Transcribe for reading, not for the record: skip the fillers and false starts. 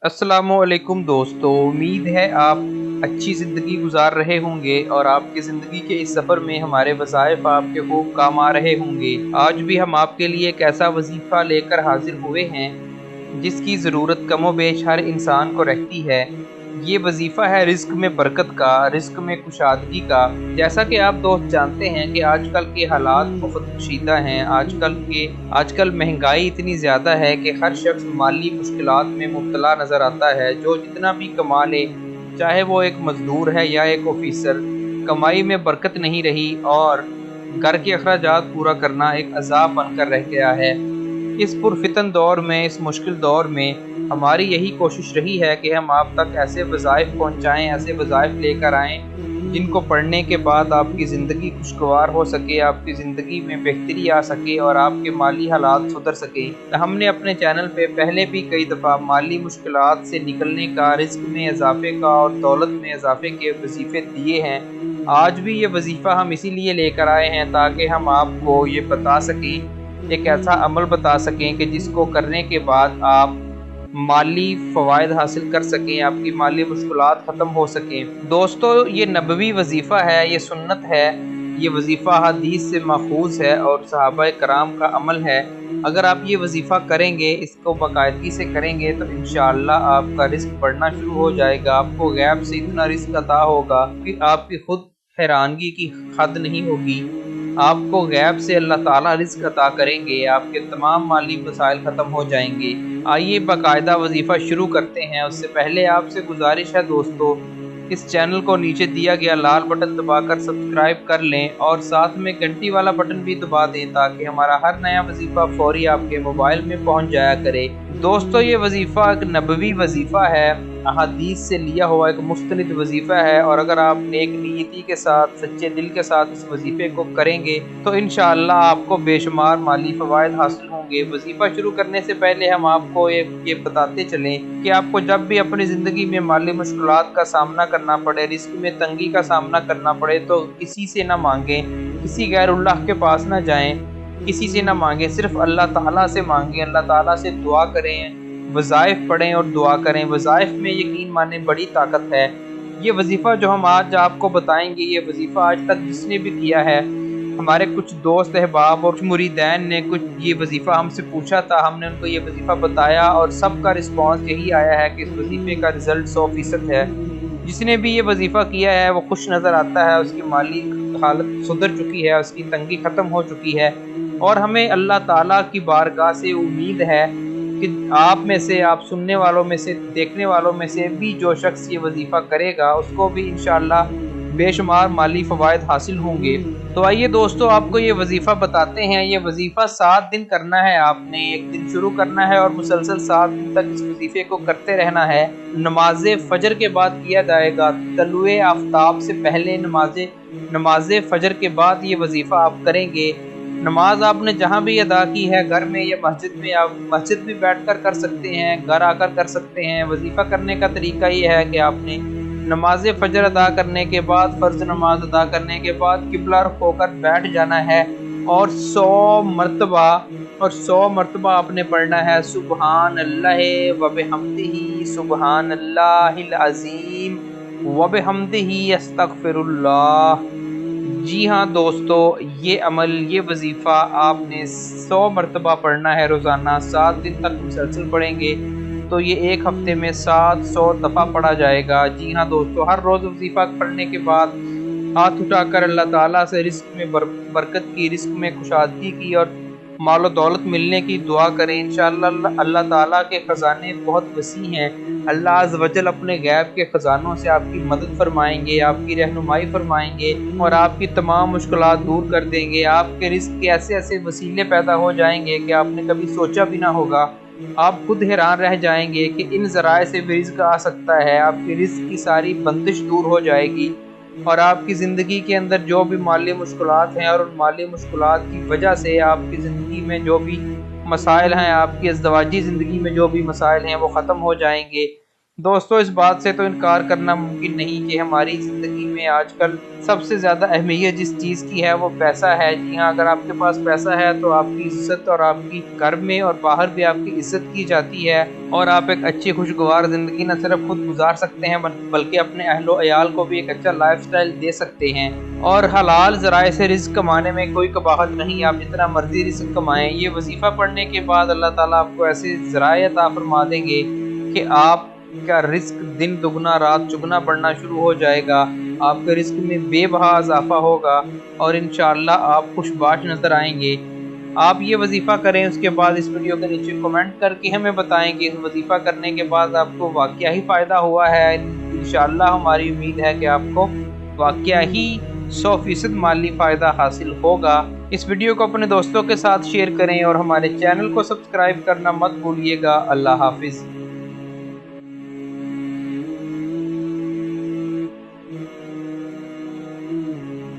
अस्सलामुअलैकुम दोस्तों, उम्मीद है आप अच्छी ज़िंदगी गुजार रहे होंगे और आपकी ज़िंदगी के इस सफ़र में हमारे वज़ाइफ आपके खूब काम आ रहे होंगे। आज भी हम आपके लिए एक ऐसा वजीफ़ा लेकर हाजिर हुए हैं जिसकी ज़रूरत कमोबेश हर इंसान को रहती है। ये वजीफ़ा है रिज़्क में बरकत का, रिज़्क में कुशादगी का। जैसा कि आप दोस्त जानते हैं कि आजकल के हालात बहुत कशीदा हैं। आजकल महंगाई इतनी ज़्यादा है कि हर शख्स माली मुश्किलात में मुब्तला नज़र आता है। जो जितना भी कमा ले, चाहे वो एक मज़दूर है या एक ऑफ़िसर, कमाई में बरकत नहीं रही और घर के अखराजात पूरा करना एक अज़ाब बनकर रह गया है। इस पुरफ़ितन दौर में, इस मुश्किल दौर में हमारी यही कोशिश रही है कि हम आप तक ऐसे वज़ाइफ पहुँचाएँ, ऐसे वज़ाइफ लेकर आएँ, जिनको पढ़ने के बाद आपकी ज़िंदगी खुशगवार हो सके, आपकी ज़िंदगी में बेहतरी आ सके और आपके माली हालात सुधर सकें। हमने अपने चैनल पे पहले भी कई दफ़ा माली मुश्किलात से निकलने का, रिज़्क में इज़ाफ़े का और दौलत में इज़ाफ़े के वज़ीफ़े दिए हैं। आज भी ये वजीफ़ा हम इसीलिए लेकर आए हैं ताकि हम आपको ये बता सकें, एक ऐसा अमल बता सकें कि जिसको करने के बाद आप माली फ़वाइद हासिल कर सकें, आपकी माली मुश्किलात ख़त्म हो सकें। दोस्तों, ये नबवी वजीफ़ा है, ये सुन्नत है, ये वजीफ़ा हदीस से माखूज़ है और सहाबाए कराम का अमल है। अगर आप ये वजीफ़ा करेंगे, इसको बाकायदगी से करेंगे तो इंशाअल्लाह आपका रिज़्क बढ़ना शुरू हो जाएगा। आपको गैब से इतना रिज़्क अता होगा कि आपकी खुद हैरानगी की हद नहीं होगी। आपको गैब से अल्लाह ताला रिज़्क अता करेंगे, आपके तमाम माली मसाइल ख़त्म हो जाएंगे। आइए बाकायदा वजीफ़ा शुरू करते हैं। उससे पहले आपसे गुजारिश है दोस्तों, इस चैनल को नीचे दिया गया लाल बटन दबाकर सब्सक्राइब कर लें और साथ में घंटी वाला बटन भी दबा दें ताकि हमारा हर नया वजीफ़ा फौरी आपके मोबाइल में पहुंच जाया करे। दोस्तों, ये वजीफ़ा एक नबवी वजीफ़ा है, अहादीस से लिया हुआ एक मुस्तनिद वजीफ़ा है और अगर आप नेक नीयती के साथ, सच्चे दिल के साथ इस वजीफ़े को करेंगे तो इंशाअल्लाह आपको बेशुमार माली फ़वाइद हासिल होंगे। वजीफ़ा शुरू करने से पहले हम आपको ये बताते चलें कि आपको जब भी अपनी ज़िंदगी में माली मुश्किलात का सामना करना पड़े, रिज़्क में तंगी का सामना करना पड़े तो किसी से ना मांगें, किसी गैरुल्लाह के पास ना जाएं, किसी से ना मांगें, सिर्फ अल्लाह ताला से मांगें, अल्लाह ताला से दुआ करें, वज़ाइफ पढ़ें और दुआ करें। वज़ाइफ में यकीन माने बड़ी ताकत है। ये वजीफ़ा जो हम आज आपको बताएंगे, ये वजीफ़ा आज तक जिसने भी किया है, हमारे कुछ दोस्त अहबाब और मुरीदैन ने कुछ ये वजीफ़ा हमसे पूछा था, हमने उनको ये वजीफ़ा बताया और सबका रिस्पांस यही आया है कि इस वजीफ़े का रिज़ल्ट 100% है। जिसने भी ये वजीफ़ा किया है वो खुश नज़र आता है, उसकी माली हालत सुधर चुकी है, उसकी तंगी ख़त्म हो चुकी है और हमें अल्लाह ताला की बारगाह से उम्मीद है कि आप में से, आप सुनने वालों में से, देखने वालों में से भी जो शख्स ये वजीफ़ा करेगा उसको भी इंशाअल्लाह बेशुमार माली फ़वाइद हासिल होंगे। तो आइए दोस्तों, आपको ये वजीफ़ा बताते हैं। ये वजीफ़ा 7 दिन करना है आपने, एक दिन शुरू करना है और मुसलसल 7 दिन तक इस वजीफ़े को करते रहना है। नमाज फ़जर के बाद किया जाएगा, तलुए आफ्ताब से पहले नमाज फ़जर के बाद ये वजीफ़ा आप करेंगे। नमाज आपने जहाँ भी अदा की है, घर में या मस्जिद में, आप मस्जिद भी बैठकर कर सकते हैं, घर आकर कर सकते हैं। वजीफ़ा करने का तरीका ये है कि आपने नमाज फ़जर अदा करने के बाद, फ़र्ज़ नमाज अदा करने के बाद किबला रुख होकर बैठ जाना है और 100 मरतबा आपने पढ़ना है सुबहान अल्लाह व बिहम्दिही, सुबहान अल्लाहिल अज़ीम व बिहम्दिही अस्तगफिरुल्लाह। जी हाँ दोस्तों, ये अमल, ये वजीफ़ा आपने 100 मरतबा पढ़ना है रोज़ाना, 7 दिन तक मुसलसल पढ़ेंगे तो ये एक हफ्ते में 700 दफ़ा पढ़ा जाएगा। जी हाँ दोस्तों, हर रोज़ वजीफ़ा पढ़ने के बाद हाथ उठाकर अल्लाह ताला से रिज़्क में बरकत की, रिज़्क में कुशादगी की और मालो दौलत मिलने की दुआ करें। इंशाअल्लाह अल्लाह ताला के ख़ज़ाने बहुत वसी हैं। अल्लाह अज़्ज़ व जल अपने गैब के ख़ज़ानों से आपकी मदद फ़रमाएंगे, आपकी रहनुमाई फ़रमाएंगे और आपकी तमाम मुश्किलात दूर कर देंगे। आपके रिज़्क के ऐसे ऐसे वसीले पैदा हो जाएंगे कि आपने कभी सोचा भी ना होगा। आप खुद हैरान रह जाएंगे कि इन ज़राए से भी रिज़्क आ सकता है। आपकी रिज़्क की सारी बंदिश दूर हो जाएगी और आपकी ज़िंदगी के अंदर जो भी माली मुश्किलात हैं और उन माली मुश्किलात की वजह से आपकी ज़िंदगी में जो भी मसाइल हैं, आपकी अज़दवाजी ज़िंदगी में जो भी मसाइल हैं वो ख़त्म हो जाएंगे। दोस्तों, इस बात से तो इनकार करना मुमकिन नहीं कि हमारी ज़िंदगी में आजकल सबसे ज़्यादा अहमियत जिस चीज़ की है वो पैसा है। जी हाँ, अगर आपके पास पैसा है तो आपकी इज़्ज़त और आपकी घर में और बाहर भी आपकी इज़्ज़त की जाती है और आप एक अच्छी खुशगवार ज़िंदगी न सिर्फ खुद गुजार सकते हैं बल्कि अपने अहलो अयाल को भी एक अच्छा लाइफ़स्टाइल दे सकते हैं। और हलाल ज़राए से रिज़्क कमाने में कोई कबाहत नहीं, आप जितना मर्ज़ी रिज़्क कमाएँ। ये वज़ीफ़ा पढ़ने के बाद अल्लाह ताला आपको ऐसे ज़राए अता फ़रमा देंगे कि आपका रिज़्क दिन दुगना रात चुगना बढ़ना शुरू हो जाएगा। आपके रिज़्क में बेबहा इज़ाफ़ा होगा और इंशाअल्लाह आप खुशबाश नज़र आएँगे। आप ये वज़ीफ़ा करें, उसके बाद इस वीडियो के नीचे कमेंट करके हमें बताएं कि इस वज़ीफ़ा करने के बाद आपको वाक़या ही फ़ायदा हुआ है। इंशाअल्लाह हमारी उम्मीद है कि आपको वाक़या ही 100% माली फ़ायदा हासिल होगा। इस वीडियो को अपने दोस्तों के साथ शेयर करें और हमारे चैनल को सब्सक्राइब करना मत भूलिएगा। अल्लाह हाफ़िज़।